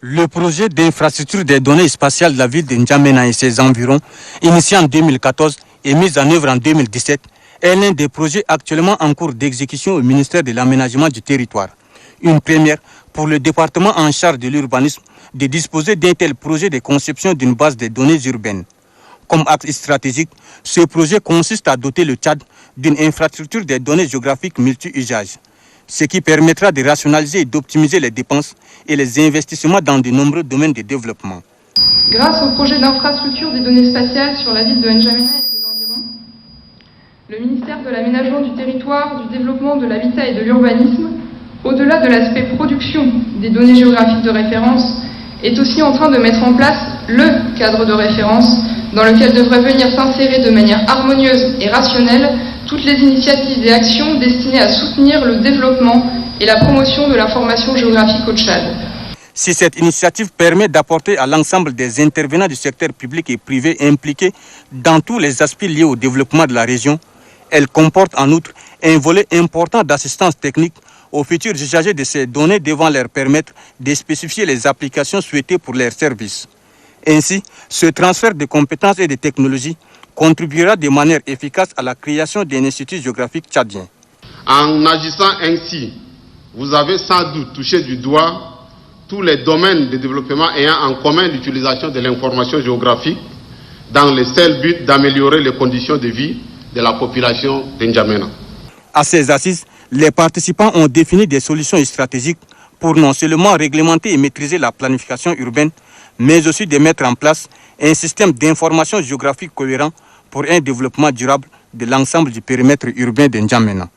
Le projet d'infrastructure des données spatiales de la ville de N'Djamena et ses environs, initié en 2014 et mis en œuvre en 2017, est l'un des projets actuellement en cours d'exécution au ministère de l'Aménagement du Territoire. Une première pour le département en charge de l'urbanisme de disposer d'un tel projet de conception d'une base de données urbaines. Comme axe stratégique, ce projet consiste à doter le Tchad d'une infrastructure des données géographiques multi-usages, ce qui permettra de rationaliser et d'optimiser les dépenses et les investissements dans de nombreux domaines de développement. Grâce au projet d'infrastructure des données spatiales sur la ville de N'Djamena et ses environs, le ministère de l'Aménagement du Territoire, du Développement de l'Habitat et de l'Urbanisme, au-delà de l'aspect production des données géographiques de référence, est aussi en train de mettre en place le cadre de référence dans lequel devraient venir s'insérer de manière harmonieuse et rationnelle toutes les initiatives et actions destinées à soutenir le développement et la promotion de l'information géographique au Tchad. Si cette initiative permet d'apporter à l'ensemble des intervenants du secteur public et privé impliqués dans tous les aspects liés au développement de la région, elle comporte en outre un volet important d'assistance technique aux futurs usagers de ces données devant leur permettre de spécifier les applications souhaitées pour leurs services. Ainsi, ce transfert de compétences et de technologies contribuera de manière efficace à la création d'un institut géographique tchadien. En agissant ainsi, vous avez sans doute touché du doigt tous les domaines de développement ayant en commun l'utilisation de l'information géographique dans le seul but d'améliorer les conditions de vie de la population de N'Djamena. À ces assises, les participants ont défini des solutions stratégiques pour non seulement réglementer et maîtriser la planification urbaine, mais aussi de mettre en place un système d'information géographique cohérent pour un développement durable de l'ensemble du périmètre urbain de N'Djamena.